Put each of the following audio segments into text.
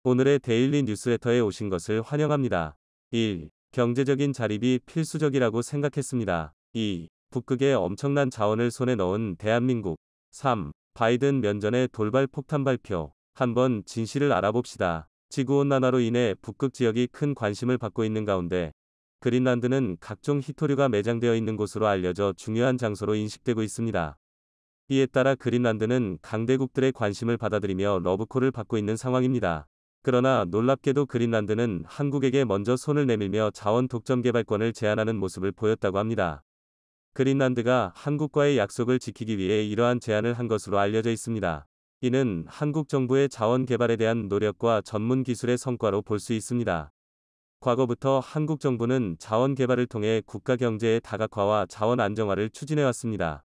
오늘의 데일리 뉴스레터에 오신 것을 환영합니다. 1. 경제적인 자립이 필수적이라고 생각했습니다. 2. 북극의 엄청난 자원을 손에 넣은 대한민국. 3. 바이든 면전의 돌발 폭탄 발표. 한번 진실을 알아봅시다. 지구온난화로 인해 북극 지역이 큰 관심을 받고 있는 가운데 그린란드는 각종 희토류가 매장되어 있는 곳으로 알려져 중요한 장소로 인식되고 있습니다. 이에 따라 그린란드는 강대국들의 관심을 받아들이며 러브콜을 받고 있는 상황입니다. 그러나 놀랍게도 그린란드는 한국에게 먼저 손을 내밀며 자원 독점 개발권을 제안하는 모습을 보였다고 합니다. 그린란드가 한국과의 약속을 지키기 위해 이러한 제안을 한 것으로 알려져 있습니다. 이는 한국 정부의 자원 개발에 대한 노력과 전문 기술의 성과로 볼 수 있습니다. 과거부터 한국 정부는 자원 개발을 통해 국가 경제의 다각화와 자원 안정화를 추진해 왔습니다.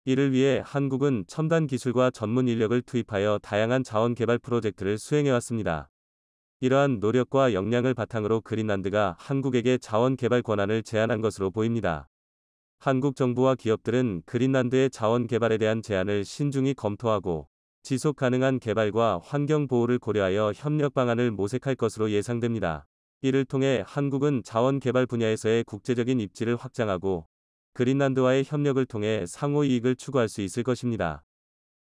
이를 위해 한국은 첨단 기술과 전문 인력을 투입하여 다양한 자원 개발 프로젝트를 수행해 왔습니다. 이러한 노력과 역량을 바탕으로 그린란드가 한국에게 자원 개발 권한을 제안한 것으로 보입니다. 한국 정부와 기업들은 그린란드의 자원 개발에 대한 제안을 신중히 검토하고 지속 가능한 개발과 환경 보호를 고려하여 협력 방안을 모색할 것으로 예상됩니다. 이를 통해 한국은 자원 개발 분야에서의 국제적인 입지를 확장하고 그린란드와의 협력을 통해 상호 이익을 추구할 수 있을 것입니다.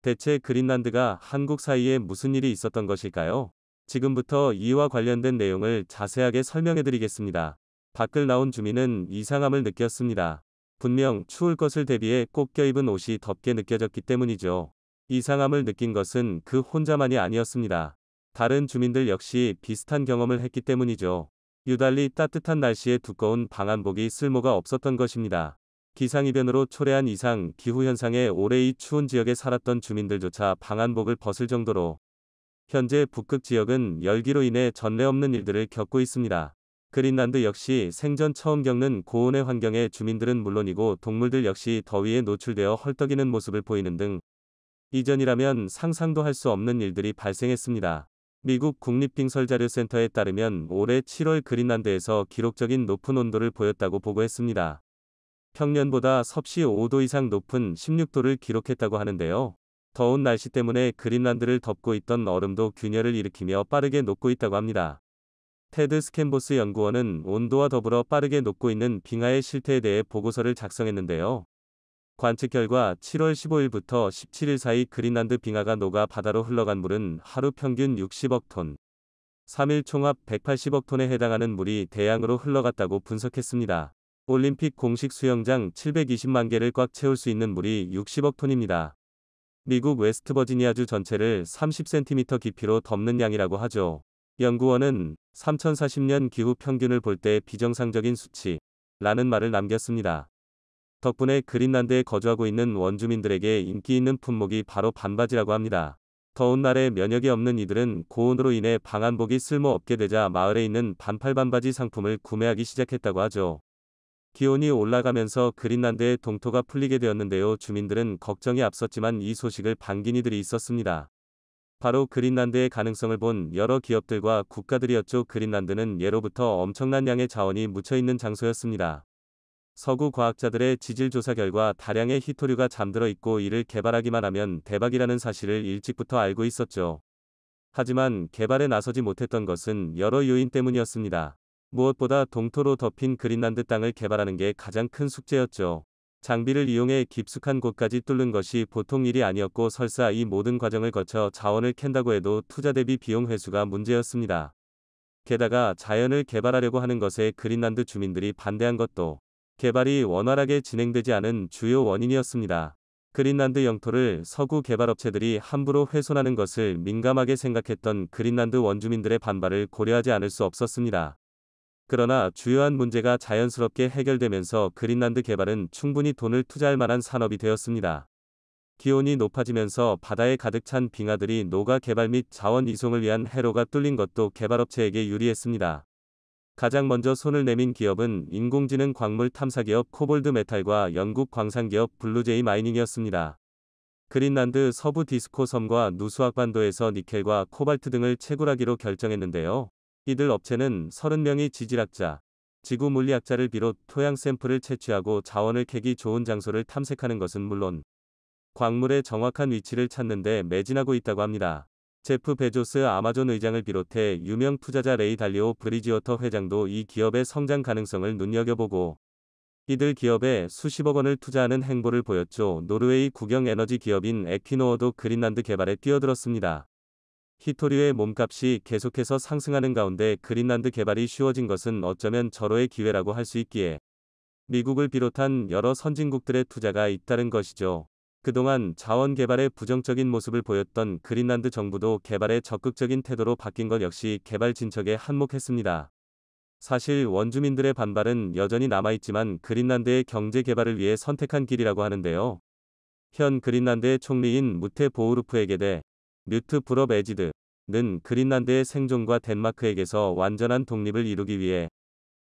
대체 그린란드가 한국 사이에 무슨 일이 있었던 것일까요? 지금부터 이와 관련된 내용을 자세하게 설명해 드리겠습니다. 밖을 나온 주민은 이상함을 느꼈습니다. 분명 추울 것을 대비해 꼭 껴입은 옷이 덥게 느껴졌기 때문이죠. 이상함을 느낀 것은 그 혼자만이 아니었습니다. 다른 주민들 역시 비슷한 경험을 했기 때문이죠. 유달리 따뜻한 날씨에 두꺼운 방한복이 쓸모가 없었던 것입니다. 기상이변으로 초래한 이상 기후현상에 오래 이 추운 지역에 살았던 주민들조차 방한복을 벗을 정도로 현재 북극 지역은 열기로 인해 전례 없는 일들을 겪고 있습니다. 그린란드 역시 생전 처음 겪는 고온의 환경에 주민들은 물론이고 동물들 역시 더위에 노출되어 헐떡이는 모습을 보이는 등 이전이라면 상상도 할 수 없는 일들이 발생했습니다. 미국 국립빙설자료센터에 따르면 올해 7월 그린란드에서 기록적인 높은 온도를 보였다고 보고했습니다. 평년보다 섭씨 5도 이상 높은 16도를 기록했다고 하는데요. 더운 날씨 때문에 그린란드를 덮고 있던 얼음도 균열을 일으키며 빠르게 녹고 있다고 합니다. 테드 스캔보스 연구원은 온도와 더불어 빠르게 녹고 있는 빙하의 실태에 대해 보고서를 작성했는데요. 관측 결과 7월 15일부터 17일 사이 그린란드 빙하가 녹아 바다로 흘러간 물은 하루 평균 60억 톤, 3일 총합 180억 톤에 해당하는 물이 대양으로 흘러갔다고 분석했습니다. 올림픽 공식 수영장 720만 개를 꽉 채울 수 있는 물이 60억 톤입니다. 미국 웨스트버지니아주 전체를 30cm 깊이로 덮는 양이라고 하죠. 연구원은 3040년 기후 평균을 볼 때 비정상적인 수치라는 말을 남겼습니다. 덕분에 그린란드에 거주하고 있는 원주민들에게 인기 있는 품목이 바로 반바지라고 합니다. 더운 날에 면역이 없는 이들은 고온으로 인해 방한복이 쓸모없게 되자 마을에 있는 반팔 반바지 상품을 구매하기 시작했다고 하죠. 기온이 올라가면서 그린란드의 동토가 풀리게 되었는데요. 주민들은 걱정이 앞섰지만 이 소식을 반긴 이들이 있었습니다. 바로 그린란드의 가능성을 본 여러 기업들과 국가들이었죠. 그린란드는 예로부터 엄청난 양의 자원이 묻혀있는 장소였습니다. 서구 과학자들의 지질 조사 결과 다량의 희토류가 잠들어 있고 이를 개발하기만 하면 대박이라는 사실을 일찍부터 알고 있었죠. 하지만 개발에 나서지 못했던 것은 여러 요인 때문이었습니다. 무엇보다 동토로 덮인 그린란드 땅을 개발하는 게 가장 큰 숙제였죠. 장비를 이용해 깊숙한 곳까지 뚫는 것이 보통 일이 아니었고 설사 이 모든 과정을 거쳐 자원을 캔다고 해도 투자 대비 비용 회수가 문제였습니다. 게다가 자연을 개발하려고 하는 것에 그린란드 주민들이 반대한 것도 개발이 원활하게 진행되지 않은 주요 원인이었습니다. 그린란드 영토를 서구 개발업체들이 함부로 훼손하는 것을 민감하게 생각했던 그린란드 원주민들의 반발을 고려하지 않을 수 없었습니다. 그러나 주요한 문제가 자연스럽게 해결되면서 그린란드 개발은 충분히 돈을 투자할 만한 산업이 되었습니다. 기온이 높아지면서 바다에 가득 찬 빙하들이 녹아 개발 및 자원 이송을 위한 해로가 뚫린 것도 개발업체에게 유리했습니다. 가장 먼저 손을 내민 기업은 인공지능 광물 탐사기업 코볼드 메탈과 영국 광산기업 블루제이 마이닝이었습니다. 그린란드 서부 디스코 섬과 누수악 반도에서 니켈과 코발트 등을 채굴하기로 결정했는데요. 이들 업체는 30명의 지질학자, 지구 물리학자를 비롯 토양 샘플을 채취하고 자원을 캐기 좋은 장소를 탐색하는 것은 물론 광물의 정확한 위치를 찾는 데 매진하고 있다고 합니다. 제프 베조스 아마존 의장을 비롯해 유명 투자자 레이 달리오 브리지워터 회장도 이 기업의 성장 가능성을 눈여겨보고 이들 기업에 수십억 원을 투자하는 행보를 보였죠. 노르웨이 국영 에너지 기업인 에퀴노어도 그린란드 개발에 뛰어들었습니다. 히토류의 몸값이 계속해서 상승하는 가운데 그린란드 개발이 쉬워진 것은 어쩌면 절호의 기회라고 할 수 있기에 미국을 비롯한 여러 선진국들의 투자가 잇따른 것이죠. 그동안 자원 개발에 부정적인 모습을 보였던 그린란드 정부도 개발에 적극적인 태도로 바뀐 것 역시 개발 진척에 한몫했습니다. 사실 원주민들의 반발은 여전히 남아있지만 그린란드의 경제 개발을 위해 선택한 길이라고 하는데요. 현 그린란드의 총리인 무테 보우르프에게 대 뮤트 불업 에지드는 그린란드의 생존과 덴마크에게서 완전한 독립을 이루기 위해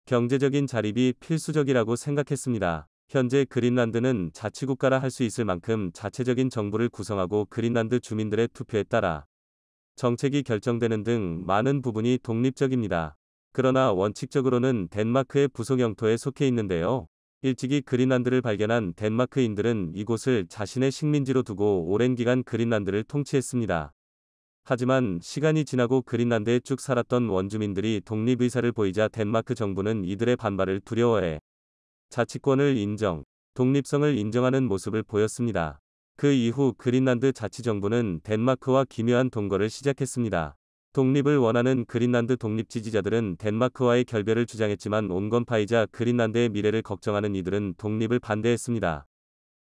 경제적인 자립이 필수적이라고 생각했습니다. 현재 그린란드는 자치국가라 할 수 있을 만큼 자체적인 정부를 구성하고 그린란드 주민들의 투표에 따라 정책이 결정되는 등 많은 부분이 독립적입니다. 그러나 원칙적으로는 덴마크의 부속 영토에 속해 있는데요. 일찍이 그린란드를 발견한 덴마크인들은 이곳을 자신의 식민지로 두고 오랜 기간 그린란드를 통치했습니다. 하지만 시간이 지나고 그린란드에 쭉 살았던 원주민들이 독립 의사를 보이자 덴마크 정부는 이들의 반발을 두려워해 자치권을 인정, 독립성을 인정하는 모습을 보였습니다. 그 이후 그린란드 자치정부는 덴마크와 기묘한 동거를 시작했습니다. 독립을 원하는 그린란드 독립 지지자들은 덴마크와의 결별을 주장했지만 온건파이자 그린란드의 미래를 걱정하는 이들은 독립을 반대했습니다.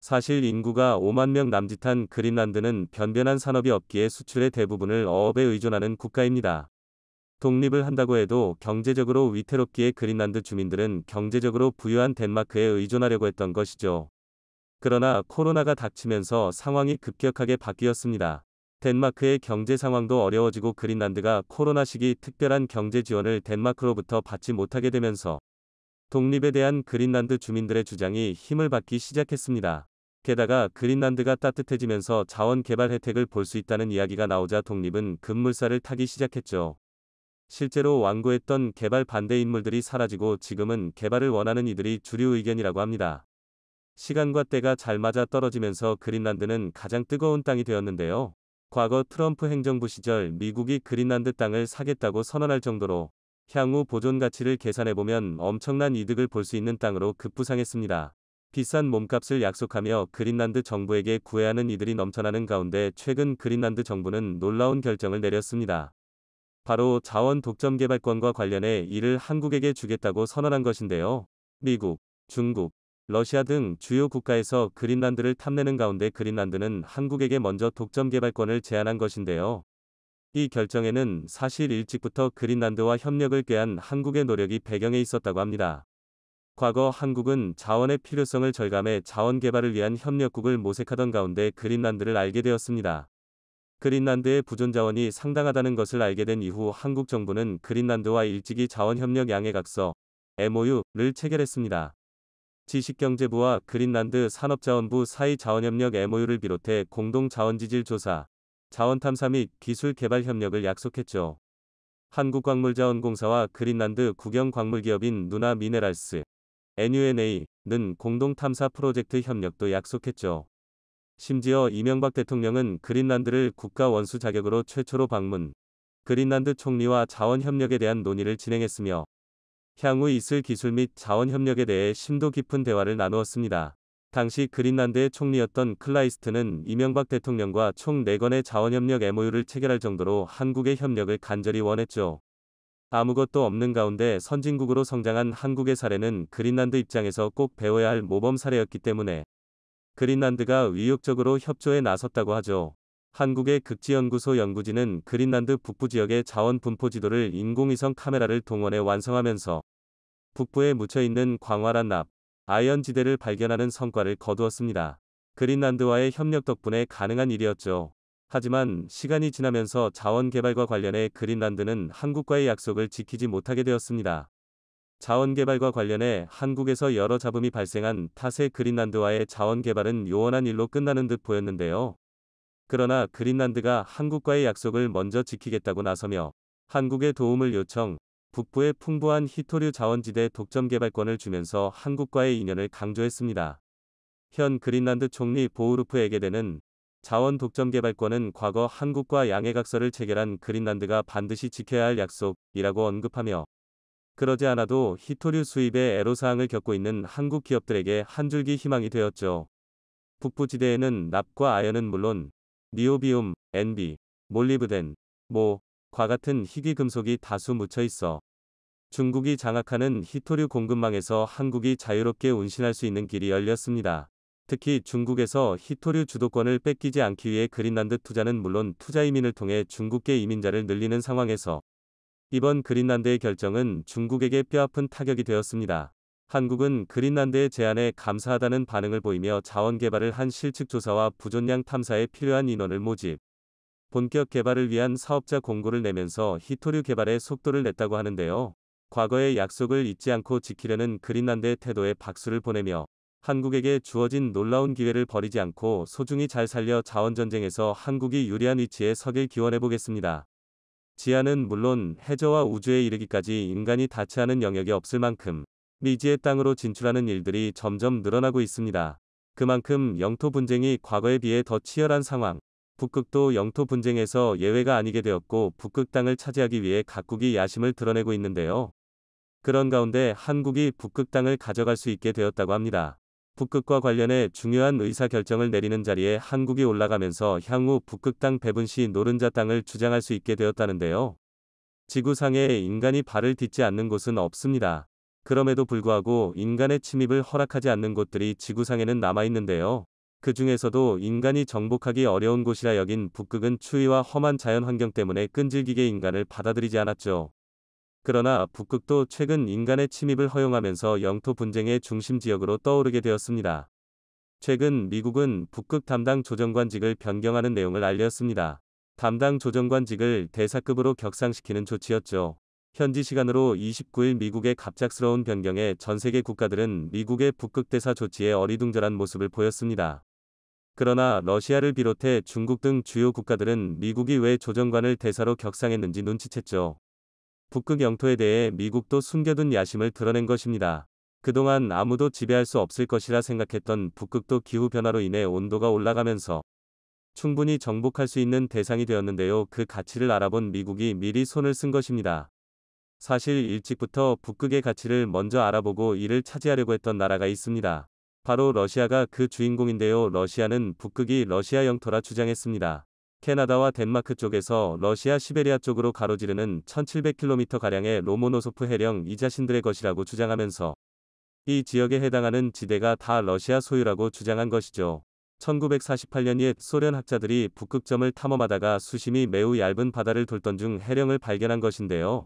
사실 인구가 5만 명 남짓한 그린란드는 변변한 산업이 없기에 수출의 대부분을 어업에 의존하는 국가입니다. 독립을 한다고 해도 경제적으로 위태롭기에 그린란드 주민들은 경제적으로 부유한 덴마크에 의존하려고 했던 것이죠. 그러나 코로나가 닥치면서 상황이 급격하게 바뀌었습니다. 덴마크의 경제 상황도 어려워지고 그린란드가 코로나 시기 특별한 경제 지원을 덴마크로부터 받지 못하게 되면서 독립에 대한 그린란드 주민들의 주장이 힘을 받기 시작했습니다. 게다가 그린란드가 따뜻해지면서 자원 개발 혜택을 볼 수 있다는 이야기가 나오자 독립은 급물살을 타기 시작했죠. 실제로 완고했던 개발 반대 인물들이 사라지고 지금은 개발을 원하는 이들이 주류 의견이라고 합니다. 시간과 때가 잘 맞아 떨어지면서 그린란드는 가장 뜨거운 땅이 되었는데요. 과거 트럼프 행정부 시절 미국이 그린란드 땅을 사겠다고 선언할 정도로 향후 보존 가치를 계산해보면 엄청난 이득을 볼 수 있는 땅으로 급부상했습니다. 비싼 몸값을 약속하며 그린란드 정부에게 구애하는 이들이 넘쳐나는 가운데 최근 그린란드 정부는 놀라운 결정을 내렸습니다. 바로 자원 독점 개발권과 관련해 이를 한국에게 주겠다고 선언한 것인데요. 미국, 중국, 러시아 등 주요 국가에서 그린란드를 탐내는 가운데 그린란드는 한국에게 먼저 독점 개발권을 제안한 것인데요. 이 결정에는 사실 일찍부터 그린란드와 협력을 꾀한 한국의 노력이 배경에 있었다고 합니다. 과거 한국은 자원의 필요성을 절감해 자원 개발을 위한 협력국을 모색하던 가운데 그린란드를 알게 되었습니다. 그린란드의 부존 자원이 상당하다는 것을 알게 된 이후 한국 정부는 그린란드와 일찍이 자원협력 양해각서 MOU를 체결했습니다. 지식경제부와 그린란드 산업자원부 사이 자원협력 MOU를 비롯해 공동자원지질 조사, 자원탐사 및 기술개발 협력을 약속했죠. 한국광물자원공사와 그린란드 국영광물기업인 누나 미네랄스, NUNA는 공동탐사 프로젝트 협력도 약속했죠. 심지어 이명박 대통령은 그린란드를 국가 원수 자격으로 최초로 방문, 그린란드 총리와 자원 협력에 대한 논의를 진행했으며 향후 있을 기술 및 자원 협력에 대해 심도 깊은 대화를 나누었습니다. 당시 그린란드의 총리였던 클라이스트는 이명박 대통령과 총 4건의 자원협력 MOU를 체결할 정도로 한국의 협력을 간절히 원했죠. 아무것도 없는 가운데 선진국으로 성장한 한국의 사례는 그린란드 입장에서 꼭 배워야 할 모범 사례였기 때문에 그린란드가 의욕적으로 협조에 나섰다고 하죠. 한국의 극지연구소 연구진은 그린란드 북부 지역의 자원 분포 지도를 인공위성 카메라를 동원해 완성하면서 북부에 묻혀있는 광활한 납, 아연 지대를 발견하는 성과를 거두었습니다. 그린란드와의 협력 덕분에 가능한 일이었죠. 하지만 시간이 지나면서 자원 개발과 관련해 그린란드는 한국과의 약속을 지키지 못하게 되었습니다. 자원 개발과 관련해 한국에서 여러 잡음이 발생한 탓에 그린란드와의 자원 개발은 요원한 일로 끝나는 듯 보였는데요. 그러나 그린란드가 한국과의 약속을 먼저 지키겠다고 나서며 한국의 도움을 요청, 북부의 풍부한 히토류 자원지대 독점 개발권을 주면서 한국과의 인연을 강조했습니다. 현 그린란드 총리 보우르프 에게데는 자원 독점 개발권은 과거 한국과 양해각서를 체결한 그린란드가 반드시 지켜야 할 약속이라고 언급하며, 그러지 않아도 히토류 수입의 애로사항을 겪고 있는 한국 기업들에게 한 줄기 희망이 되었죠. 북부지대에는 납과 아연은 물론 니오비움, NB, 몰리브덴, 과 같은 희귀 금속이 다수 묻혀 있어 중국이 장악하는 히토류 공급망에서 한국이 자유롭게 운신할 수 있는 길이 열렸습니다. 특히 중국에서 히토류 주도권을 뺏기지 않기 위해 그린란드 투자는 물론 투자 이민을 통해 중국계 이민자를 늘리는 상황에서 이번 그린란드의 결정은 중국에게 뼈아픈 타격이 되었습니다. 한국은 그린란드의 제안에 감사하다는 반응을 보이며 자원 개발을 한 실측 조사와 부존량 탐사에 필요한 인원을 모집, 본격 개발을 위한 사업자 공고를 내면서 히토류 개발에 속도를 냈다고 하는데요. 과거의 약속을 잊지 않고 지키려는 그린란드의 태도에 박수를 보내며 한국에게 주어진 놀라운 기회를 버리지 않고 소중히 잘 살려 자원전쟁에서 한국이 유리한 위치에 서길 기원해 보겠습니다. 지하는 물론 해저와 우주에 이르기까지 인간이 닿지 않은 영역이 없을 만큼 미지의 땅으로 진출하는 일들이 점점 늘어나고 있습니다. 그만큼 영토 분쟁이 과거에 비해 더 치열한 상황. 북극도 영토 분쟁에서 예외가 아니게 되었고 북극 땅을 차지하기 위해 각국이 야심을 드러내고 있는데요. 그런 가운데 한국이 북극 땅을 가져갈 수 있게 되었다고 합니다. 북극과 관련해 중요한 의사결정을 내리는 자리에 한국이 올라가면서 향후 북극 땅 배분 시 노른자 땅을 주장할 수 있게 되었다는데요. 지구상에 인간이 발을 딛지 않는 곳은 없습니다. 그럼에도 불구하고 인간의 침입을 허락하지 않는 곳들이 지구상에는 남아있는데요. 그 중에서도 인간이 정복하기 어려운 곳이라 여긴 북극은 추위와 험한 자연 환경 때문에 끈질기게 인간을 받아들이지 않았죠. 그러나 북극도 최근 인간의 침입을 허용하면서 영토 분쟁의 중심 지역으로 떠오르게 되었습니다. 최근 미국은 북극 담당 조정관직을 변경하는 내용을 알렸습니다. 담당 조정관직을 대사급으로 격상시키는 조치였죠. 현지 시간으로 29일 미국의 갑작스러운 변경에 전 세계 국가들은 미국의 북극 대사 조치에 어리둥절한 모습을 보였습니다. 그러나 러시아를 비롯해 중국 등 주요 국가들은 미국이 왜 조정관을 대사로 격상했는지 눈치챘죠. 북극 영토에 대해 미국도 숨겨둔 야심을 드러낸 것입니다. 그동안 아무도 지배할 수 없을 것이라 생각했던 북극도 기후변화로 인해 온도가 올라가면서 충분히 정복할 수 있는 대상이 되었는데요. 그 가치를 알아본 미국이 미리 손을 쓴 것입니다. 사실 일찍부터 북극의 가치를 먼저 알아보고 이를 차지하려고 했던 나라가 있습니다. 바로 러시아가 그 주인공인데요. 러시아는 북극이 러시아 영토라 주장했습니다. 캐나다와 덴마크 쪽에서 러시아 시베리아 쪽으로 가로지르는 1700km가량의 로모노소프 해령 이 자신들의 것이라고 주장하면서 이 지역에 해당하는 지대가 다 러시아 소유라고 주장한 것이죠. 1948년 옛 소련 학자들이 북극점을 탐험하다가 수심이 매우 얇은 바다를 돌던 중 해령을 발견한 것인데요.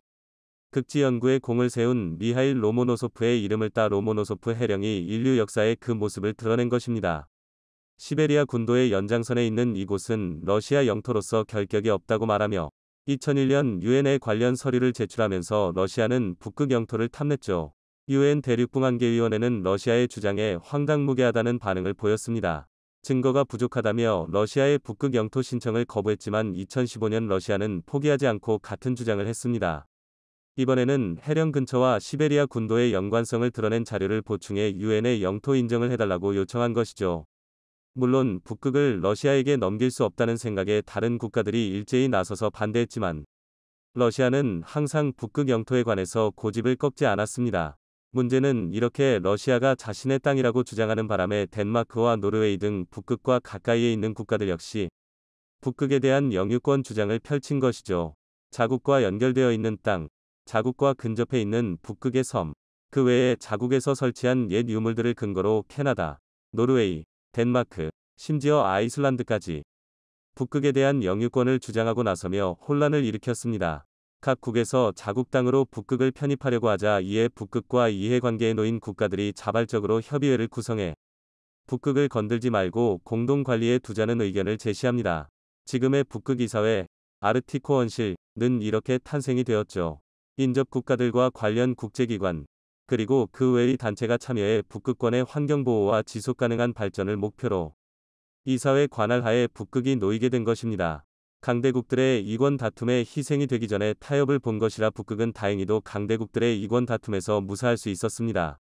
극지 연구에 공을 세운 미하일 로모노소프의 이름을 따 로모노소프 해령이 인류 역사의 그 모습을 드러낸 것입니다. 시베리아 군도의 연장선에 있는 이곳은 러시아 영토로서 결격이 없다고 말하며 2001년 유엔에 관련 서류를 제출하면서 러시아는 북극 영토를 탐냈죠. 유엔 대륙붕안계위원회는 러시아의 주장에 황당무계하다는 반응을 보였습니다. 증거가 부족하다며 러시아의 북극 영토 신청을 거부했지만 2015년 러시아는 포기하지 않고 같은 주장을 했습니다. 이번에는 해령 근처와 시베리아 군도의 연관성을 드러낸 자료를 보충해 유엔에 영토 인정을 해달라고 요청한 것이죠. 물론 북극을 러시아에게 넘길 수 없다는 생각에 다른 국가들이 일제히 나서서 반대했지만 러시아는 항상 북극 영토에 관해서 고집을 꺾지 않았습니다. 문제는 이렇게 러시아가 자신의 땅이라고 주장하는 바람에 덴마크와 노르웨이 등 북극과 가까이에 있는 국가들 역시 북극에 대한 영유권 주장을 펼친 것이죠. 자국과 연결되어 있는 땅, 자국과 근접해 있는 북극의 섬, 그 외에 자국에서 설치한 옛 유물들을 근거로 캐나다, 노르웨이, 덴마크, 심지어 아이슬란드까지 북극에 대한 영유권을 주장하고 나서며 혼란을 일으켰습니다. 각 국에서 자국 땅으로 북극을 편입하려고 하자 이에 북극과 이해관계에 놓인 국가들이 자발적으로 협의회를 구성해 북극을 건들지 말고 공동관리에 두자는 의견을 제시합니다. 지금의 북극이사회, 아르티코언실은 이렇게 탄생이 되었죠. 인접 국가들과 관련 국제기관, 그리고 그 외의 단체가 참여해 북극권의 환경보호와 지속가능한 발전을 목표로 이사회 관할 하에 북극이 놓이게 된 것입니다. 강대국들의 이권 다툼에 희생이 되기 전에 타협을 본 것이라 북극은 다행히도 강대국들의 이권 다툼에서 무사할 수 있었습니다.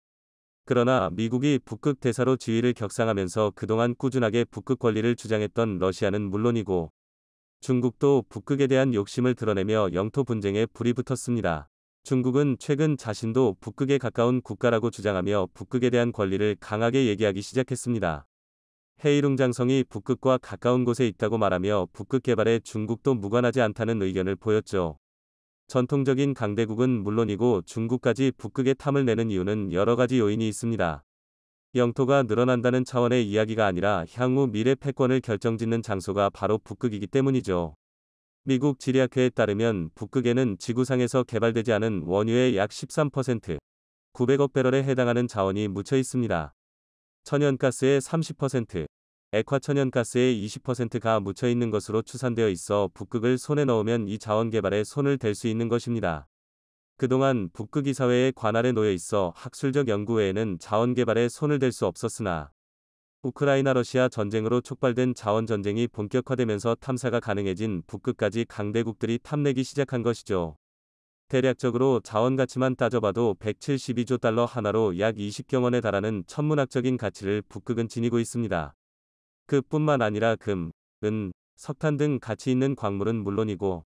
그러나 미국이 북극 대사로 지위를 격상하면서 그동안 꾸준하게 북극 권리를 주장했던 러시아는 물론이고 중국도 북극에 대한 욕심을 드러내며 영토 분쟁에 불이 붙었습니다. 중국은 최근 자신도 북극에 가까운 국가라고 주장하며 북극에 대한 권리를 강하게 얘기하기 시작했습니다. 해이룽장성이 북극과 가까운 곳에 있다고 말하며 북극 개발에 중국도 무관하지 않다는 의견을 보였죠. 전통적인 강대국은 물론이고 중국까지 북극에 탐을 내는 이유는 여러 가지 요인이 있습니다. 영토가 늘어난다는 차원의 이야기가 아니라 향후 미래 패권을 결정짓는 장소가 바로 북극이기 때문이죠. 미국 지리학회에 따르면 북극에는 지구상에서 개발되지 않은 원유의 약 13%, 900억 배럴에 해당하는 자원이 묻혀 있습니다. 천연가스의 30%, 액화천연가스의 20%가 묻혀 있는 것으로 추산되어 있어 북극을 손에 넣으면 이 자원 개발에 손을 댈 수 있는 것입니다. 그동안 북극 이사회의 관할에 놓여 있어 학술적 연구 외에는 자원 개발에 손을 댈 수 없었으나 우크라이나 러시아 전쟁으로 촉발된 자원 전쟁이 본격화되면서 탐사가 가능해진 북극까지 강대국들이 탐내기 시작한 것이죠. 대략적으로 자원 가치만 따져봐도 172조 달러 하나로 약 20경 원에 달하는 천문학적인 가치를 북극은 지니고 있습니다. 그뿐만 아니라 금, 은, 석탄 등 가치 있는 광물은 물론이고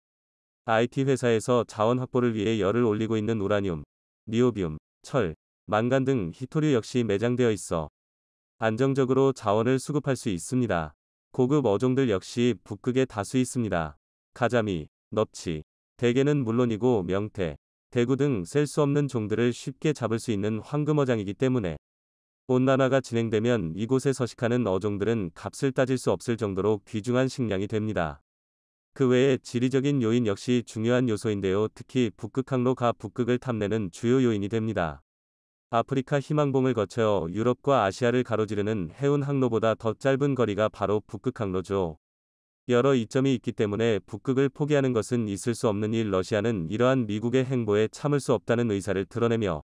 IT 회사에서 자원 확보를 위해 열을 올리고 있는 우라늄, 니오비움, 철, 망간 등 희토류 역시 매장되어 있어 안정적으로 자원을 수급할 수 있습니다. 고급 어종들 역시 북극에 다수 있습니다. 가자미, 넙치, 대게는 물론이고 명태, 대구 등 셀 수 없는 종들을 쉽게 잡을 수 있는 황금어장이기 때문에 온난화가 진행되면 이곳에 서식하는 어종들은 값을 따질 수 없을 정도로 귀중한 식량이 됩니다. 그 외에 지리적인 요인 역시 중요한 요소인데요. 특히 북극항로가 북극을 탐내는 주요 요인이 됩니다. 아프리카 희망봉을 거쳐 유럽과 아시아를 가로지르는 해운 항로보다 더 짧은 거리가 바로 북극항로죠. 여러 이점이 있기 때문에 북극을 포기하는 것은 있을 수 없는 일. 러시아는 이러한 미국의 행보에 참을 수 없다는 의사를 드러내며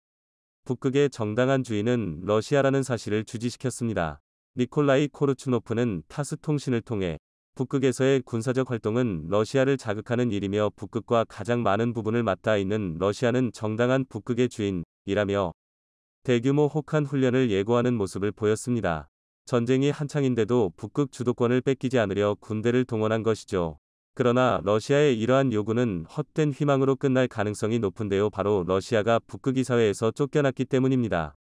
북극의 정당한 주인은 러시아라는 사실을 주지시켰습니다. 니콜라이 코르추노프는 타스 통신을 통해 북극에서의 군사적 활동은 러시아를 자극하는 일이며 북극과 가장 많은 부분을 맞닿아 있는 러시아는 정당한 북극의 주인이라며 대규모 혹한 훈련을 예고하는 모습을 보였습니다. 전쟁이 한창인데도 북극 주도권을 뺏기지 않으려 군대를 동원한 것이죠. 그러나 러시아의 이러한 요구는 헛된 희망으로 끝날 가능성이 높은데요. 바로 러시아가 북극 이사회에서 쫓겨났기 때문입니다.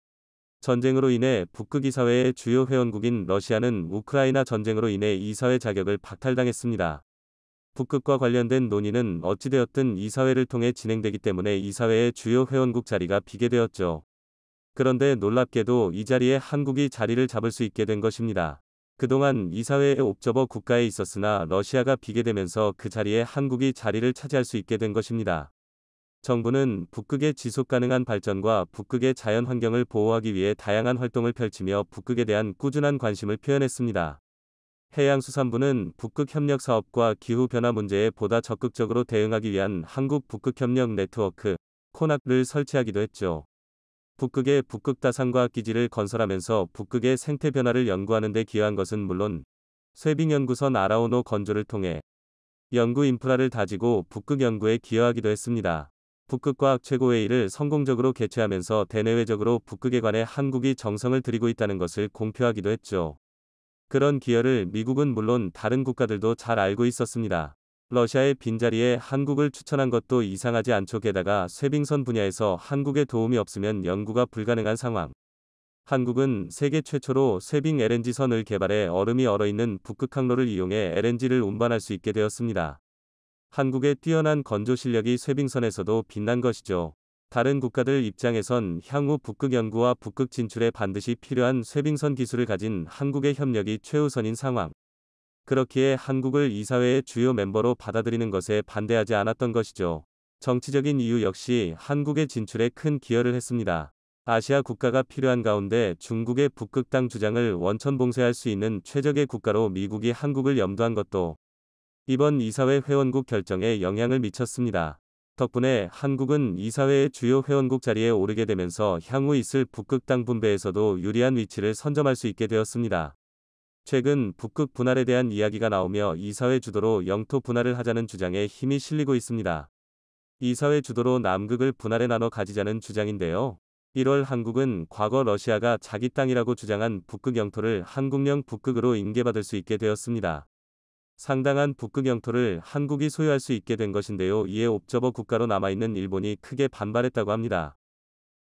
전쟁으로 인해 북극 이사회의 주요 회원국인 러시아는 우크라이나 전쟁으로 인해 이사회 자격을 박탈당했습니다. 북극과 관련된 논의는 어찌되었든 이사회를 통해 진행되기 때문에 이사회의 주요 회원국 자리가 비게 되었죠. 그런데 놀랍게도 이 자리에 한국이 자리를 잡을 수 있게 된 것입니다. 그동안 이사회의 옵저버 국가에 있었으나 러시아가 비게 되면서 그 자리에 한국이 자리를 차지할 수 있게 된 것입니다. 정부는 북극의 지속가능한 발전과 북극의 자연 환경을 보호하기 위해 다양한 활동을 펼치며 북극에 대한 꾸준한 관심을 표현했습니다. 해양수산부는 북극협력 사업과 기후변화 문제에 보다 적극적으로 대응하기 위한 한국 북극협력 네트워크, 코낙를 설치하기도 했죠. 북극의 북극다산과학기지를 건설하면서 북극의 생태 변화를 연구하는 데 기여한 것은 물론 쇠빙연구선 아라오노 건조를 통해 연구 인프라를 다지고 북극 연구에 기여하기도 했습니다. 북극과학 최고회의를 성공적으로 개최하면서 대내외적으로 북극에 관해 한국이 정성을 들이고 있다는 것을 공표하기도 했죠. 그런 기여를 미국은 물론 다른 국가들도 잘 알고 있었습니다. 러시아의 빈자리에 한국을 추천한 것도 이상하지 않죠. 게다가 쇠빙선 분야에서 한국의 도움이 없으면 연구가 불가능한 상황. 한국은 세계 최초로 쇠빙 LNG선을 개발해 얼음이 얼어있는 북극항로를 이용해 LNG를 운반할 수 있게 되었습니다. 한국의 뛰어난 건조 실력이 쇠빙선에서도 빛난 것이죠. 다른 국가들 입장에선 향후 북극 연구와 북극 진출에 반드시 필요한 쇠빙선 기술을 가진 한국의 협력이 최우선인 상황. 그렇기에 한국을 이사회의 주요 멤버로 받아들이는 것에 반대하지 않았던 것이죠. 정치적인 이유 역시 한국의 진출에 큰 기여를 했습니다. 아시아 국가가 필요한 가운데 중국의 북극 땅 주장을 원천 봉쇄할 수 있는 최적의 국가로 미국이 한국을 염두한 것도 이번 이사회 회원국 결정에 영향을 미쳤습니다. 덕분에 한국은 이사회의 주요 회원국 자리에 오르게 되면서 향후 있을 북극 땅 분배에서도 유리한 위치를 선점할 수 있게 되었습니다. 최근 북극 분할에 대한 이야기가 나오며 이사회 주도로 영토 분할을 하자는 주장에 힘이 실리고 있습니다. 이사회 주도로 남극을 분할해 나눠 가지자는 주장인데요. 1월 한국은 과거 러시아가 자기 땅이라고 주장한 북극 영토를 한국령 북극으로 인계받을 수 있게 되었습니다. 상당한 북극 영토를 한국이 소유할 수 있게 된 것인데요. 이에 옵저버 국가로 남아있는 일본이 크게 반발했다고 합니다.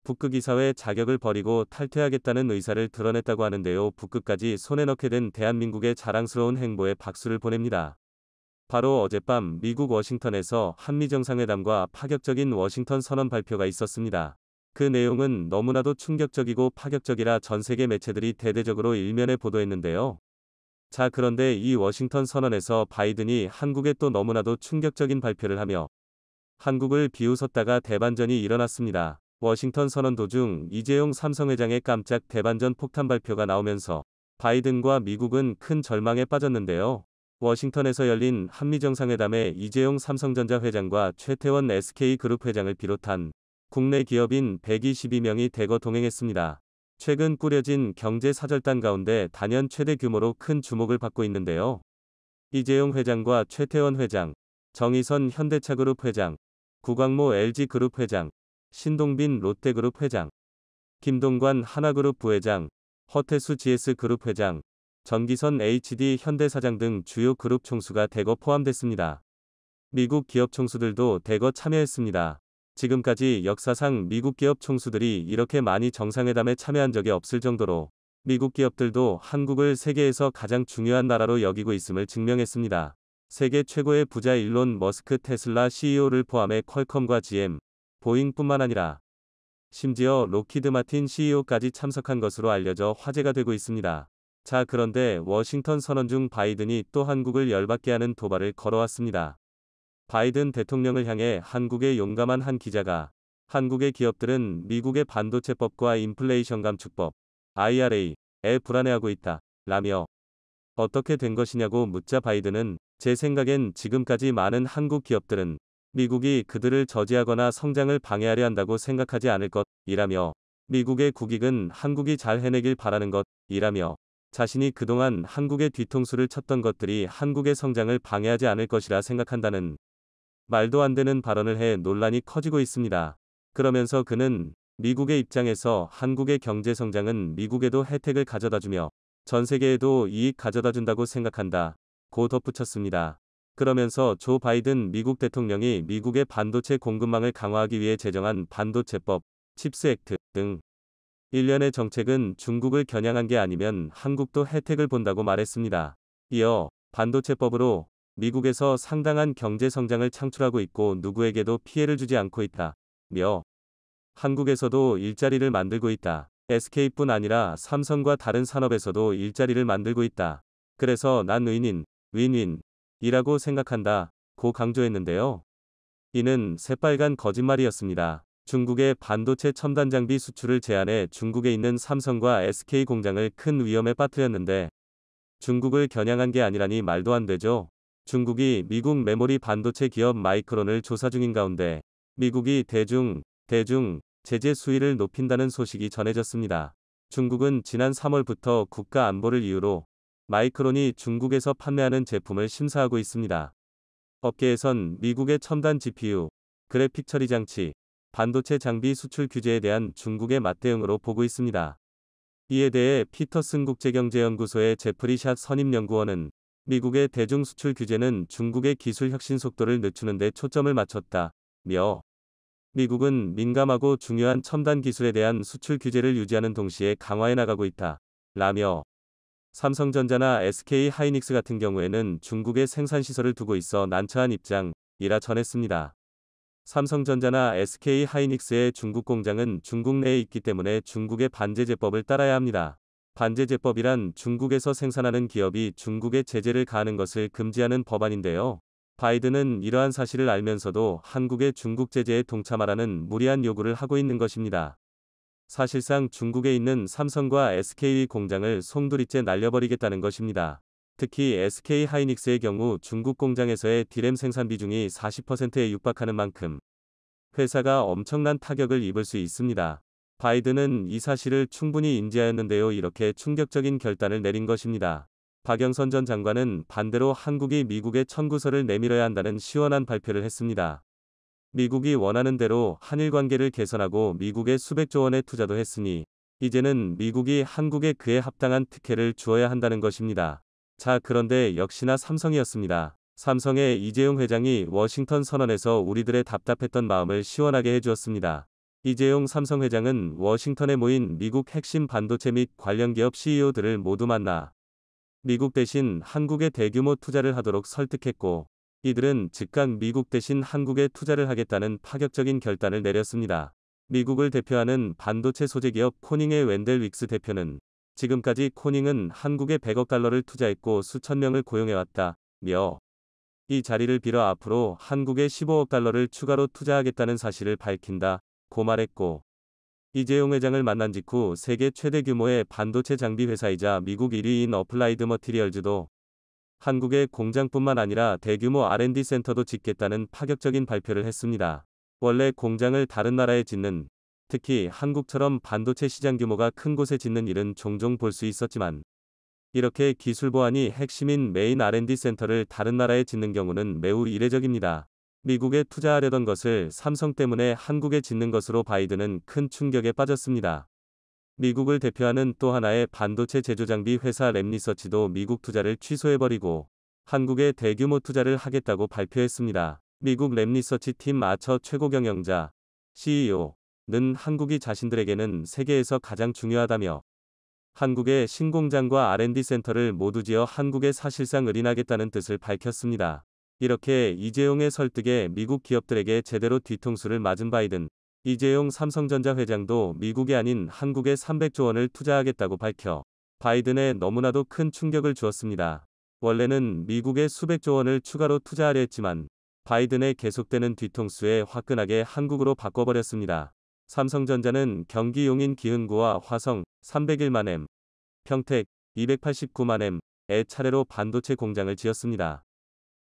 북극 이사회 자격을 버리고 탈퇴하겠다는 의사를 드러냈다고 하는데요. 북극까지 손에 넣게 된 대한민국의 자랑스러운 행보에 박수를 보냅니다. 바로 어젯밤 미국 워싱턴에서 한미정상회담과 파격적인 워싱턴 선언 발표가 있었습니다. 그 내용은 너무나도 충격적이고 파격적이라 전 세계 매체들이 대대적으로 일면에 보도했는데요. 자, 그런데 이 워싱턴 선언에서 바이든이 한국에 또 너무나도 충격적인 발표를 하며 한국을 비웃었다가 대반전이 일어났습니다. 워싱턴 선언 도중 이재용 삼성회장의 깜짝 대반전 폭탄 발표가 나오면서 바이든과 미국은 큰 절망에 빠졌는데요. 워싱턴에서 열린 한미정상회담에 이재용 삼성전자 회장과 최태원 SK그룹 회장을 비롯한 국내 기업인 122명이 대거 동행했습니다. 최근 꾸려진 경제사절단 가운데 단연 최대 규모로 큰 주목을 받고 있는데요. 이재용 회장과 최태원 회장, 정의선 현대차그룹 회장, 구광모 LG그룹 회장, 신동빈 롯데그룹 회장, 김동관 하나그룹 부회장, 허태수 GS그룹 회장, 전기선 HD 현대사장 등 주요 그룹 총수가 대거 포함됐습니다. 미국 기업 총수들도 대거 참여했습니다. 지금까지 역사상 미국 기업 총수들이 이렇게 많이 정상회담에 참여한 적이 없을 정도로 미국 기업들도 한국을 세계에서 가장 중요한 나라로 여기고 있음을 증명했습니다. 세계 최고의 부자 일론 머스크 테슬라 CEO를 포함해 퀄컴과 GM, 보잉뿐만 아니라 심지어 로키드 마틴 CEO까지 참석한 것으로 알려져 화제가 되고 있습니다. 자, 그런데 워싱턴 선언 중 바이든이 또 한국을 열받게 하는 도발을 걸어왔습니다. 바이든 대통령을 향해 한국의 용감한 한 기자가 한국의 기업들은 미국의 반도체법과 인플레이션 감축법, IRA에 불안해하고 있다, 라며 어떻게 된 것이냐고 묻자 바이든은 제 생각엔 지금까지 많은 한국 기업들은 미국이 그들을 저지하거나 성장을 방해하려 한다고 생각하지 않을 것, 이라며 미국의 국익은 한국이 잘 해내길 바라는 것, 이라며 자신이 그동안 한국의 뒤통수를 쳤던 것들이 한국의 성장을 방해하지 않을 것이라 생각한다는 말도 안 되는 발언을 해 논란이 커지고 있습니다. 그러면서 그는 미국의 입장에서 한국의 경제 성장은 미국에도 혜택을 가져다주며 전 세계에도 이익 가져다준다고 생각한다 고 덧붙였습니다. 그러면서 조 바이든 미국 대통령이 미국의 반도체 공급망을 강화하기 위해 제정한 반도체법, 칩스 액트 등 일련의 정책은 중국을 겨냥한 게 아니면 한국도 혜택을 본다고 말했습니다. 이어 반도체법으로 미국에서 상당한 경제 성장을 창출하고 있고 누구에게도 피해를 주지 않고 있다며 한국에서도 일자리를 만들고 있다. SK뿐 아니라 삼성과 다른 산업에서도 일자리를 만들고 있다. 그래서 난 윈윈이라고 생각한다 고 강조했는데요. 이는 새빨간 거짓말이었습니다. 중국의 반도체 첨단 장비 수출을 제한해 중국에 있는 삼성과 SK 공장을 큰 위험에 빠뜨렸는데 중국을 겨냥한 게 아니라니 말도 안 되죠. 중국이 미국 메모리 반도체 기업 마이크론을 조사 중인 가운데 미국이 대중 제재 수위를 높인다는 소식이 전해졌습니다. 중국은 지난 3월부터 국가 안보를 이유로 마이크론이 중국에서 판매하는 제품을 심사하고 있습니다. 업계에선 미국의 첨단 GPU, 그래픽 처리 장치, 반도체 장비 수출 규제에 대한 중국의 맞대응으로 보고 있습니다. 이에 대해 피터슨 국제경제연구소의 제프리 샷 선임연구원은 미국의 대중 수출 규제는 중국의 기술 혁신 속도를 늦추는 데 초점을 맞췄다며 미국은 민감하고 중요한 첨단 기술에 대한 수출 규제를 유지하는 동시에 강화해 나가고 있다 라며 삼성전자나 SK 하이닉스 같은 경우에는 중국에 생산시설을 두고 있어 난처한 입장이라 전했습니다. 삼성전자나 SK 하이닉스의 중국 공장은 중국 내에 있기 때문에 중국의 반제재법을 따라야 합니다. 반제재법이란 중국에서 생산하는 기업이 중국에 제재를 가하는 것을 금지하는 법안인데요. 바이든은 이러한 사실을 알면서도 한국의 중국 제재에 동참하라는 무리한 요구를 하고 있는 것입니다. 사실상 중국에 있는 삼성과 SK 공장을 송두리째 날려버리겠다는 것입니다. 특히 SK 하이닉스의 경우 중국 공장에서의 디램 생산 비중이 40%에 육박하는 만큼 회사가 엄청난 타격을 입을 수 있습니다. 바이든은 이 사실을 충분히 인지하였는데요. 이렇게 충격적인 결단을 내린 것입니다. 박영선 전 장관은 반대로 한국이 미국에 청구서를 내밀어야 한다는 시원한 발표를 했습니다. 미국이 원하는 대로 한일 관계를 개선하고 미국에 수백조 원의 투자도 했으니 이제는 미국이 한국에 그에 합당한 특혜를 주어야 한다는 것입니다. 자, 그런데 역시나 삼성이었습니다. 삼성의 이재용 회장이 워싱턴 선언에서 우리들의 답답했던 마음을 시원하게 해주었습니다. 이재용 삼성 회장은 워싱턴에 모인 미국 핵심 반도체 및 관련 기업 CEO들을 모두 만나 미국 대신 한국에 대규모 투자를 하도록 설득했고, 이들은 즉각 미국 대신 한국에 투자를 하겠다는 파격적인 결단을 내렸습니다. 미국을 대표하는 반도체 소재기업 코닝의 웬델 윅스 대표는 지금까지 코닝은 한국에 100억 달러를 투자했고 수천 명을 고용해왔다며 이 자리를 빌어 앞으로 한국에 15억 달러를 추가로 투자하겠다는 사실을 밝힌다고 말했고, 이재용 회장을 만난 직후 세계 최대 규모의 반도체 장비 회사이자 미국 1위인 어플라이드 머티리얼즈도 한국의 공장뿐만 아니라 대규모 R&D 센터도 짓겠다는 파격적인 발표를 했습니다. 원래 공장을 다른 나라에 짓는, 특히 한국처럼 반도체 시장 규모가 큰 곳에 짓는 일은 종종 볼 수 있었지만 이렇게 기술 보안이 핵심인 메인 R&D 센터를 다른 나라에 짓는 경우는 매우 이례적입니다. 미국에 투자하려던 것을 삼성 때문에 한국에 짓는 것으로 바이든은 큰 충격에 빠졌습니다. 미국을 대표하는 또 하나의 반도체 제조장비 회사 램리서치도 미국 투자를 취소해버리고 한국에 대규모 투자를 하겠다고 발표했습니다. 미국 램리서치 팀 아처 최고 경영자 CEO는 한국이 자신들에게는 세계에서 가장 중요하다며 한국의 신공장과 R&D 센터를 모두 지어 한국에 사실상 을인하겠다는 뜻을 밝혔습니다. 이렇게 이재용의 설득에 미국 기업들에게 제대로 뒤통수를 맞은 바이든, 이재용 삼성전자 회장도 미국이 아닌 한국에 300조 원을 투자하겠다고 밝혀 바이든에 너무나도 큰 충격을 주었습니다. 원래는 미국에 수백조 원을 추가로 투자하려 했지만 바이든의 계속되는 뒤통수에 화끈하게 한국으로 바꿔버렸습니다. 삼성전자는 경기 용인 기흥구와 화성 301만 M, 평택 289만 M의 차례로 반도체 공장을 지었습니다.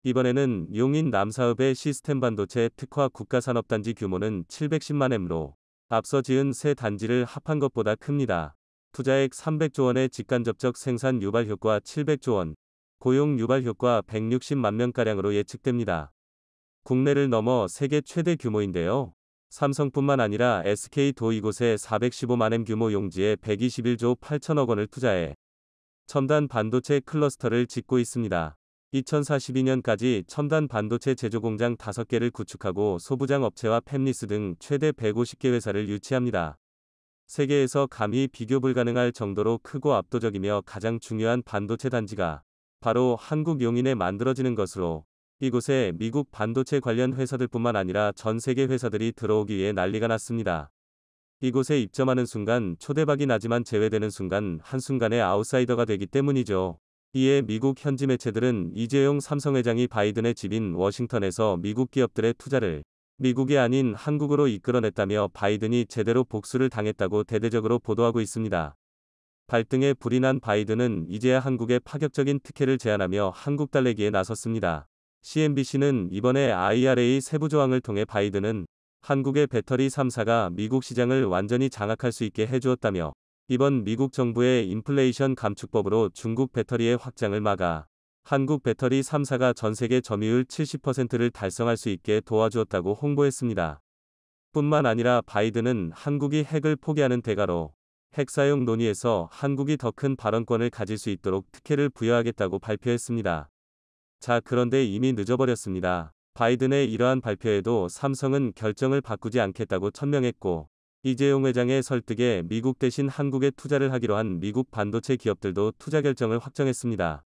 이번에는 용인 남사읍의 시스템 반도체 특화 국가산업단지 규모는 710만 M로 앞서 지은 세 단지를 합한 것보다 큽니다. 투자액 300조 원의 직간접적 생산 유발 효과 700조 원, 고용 유발 효과 160만 명가량으로 예측됩니다. 국내를 넘어 세계 최대 규모인데요. 삼성뿐만 아니라 SK도 이곳에 415만 M 규모 용지에 121조 8천억 원을 투자해 첨단 반도체 클러스터를 짓고 있습니다. 2042년까지 첨단 반도체 제조공장 5개를 구축하고 소부장 업체와 팹리스 등 최대 150개 회사를 유치합니다. 세계에서 감히 비교 불가능할 정도로 크고 압도적이며 가장 중요한 반도체 단지가 바로 한국 용인에 만들어지는 것으로 이곳에 미국 반도체 관련 회사들뿐만 아니라 전 세계 회사들이 들어오기 위해 난리가 났습니다. 이곳에 입점하는 순간 초대박이 나지만 제외되는 순간 한순간에 아웃사이더가 되기 때문이죠. 이에 미국 현지 매체들은 이재용 삼성 회장이 바이든의 집인 워싱턴에서 미국 기업들의 투자를 미국이 아닌 한국으로 이끌어냈다며 바이든이 제대로 복수를 당했다고 대대적으로 보도하고 있습니다. 발등에 불이 난 바이든은 이제야 한국에 파격적인 특혜를 제안하며 한국 달래기에 나섰습니다. CNBC는 이번에 IRA 세부 조항을 통해 바이든은 한국의 배터리 3사가 미국 시장을 완전히 장악할 수 있게 해주었다며 이번 미국 정부의 인플레이션 감축법으로 중국 배터리의 확장을 막아 한국 배터리 3사가 전세계 점유율 70%를 달성할 수 있게 도와주었다고 홍보했습니다. 뿐만 아니라 바이든은 한국이 핵을 포기하는 대가로 핵 사용 논의에서 한국이 더 큰 발언권을 가질 수 있도록 특혜를 부여하겠다고 발표했습니다. 자, 그런데 이미 늦어버렸습니다. 바이든의 이러한 발표에도 삼성은 결정을 바꾸지 않겠다고 천명했고, 이재용 회장의 설득에 미국 대신 한국에 투자를 하기로 한 미국 반도체 기업들도 투자 결정을 확정했습니다.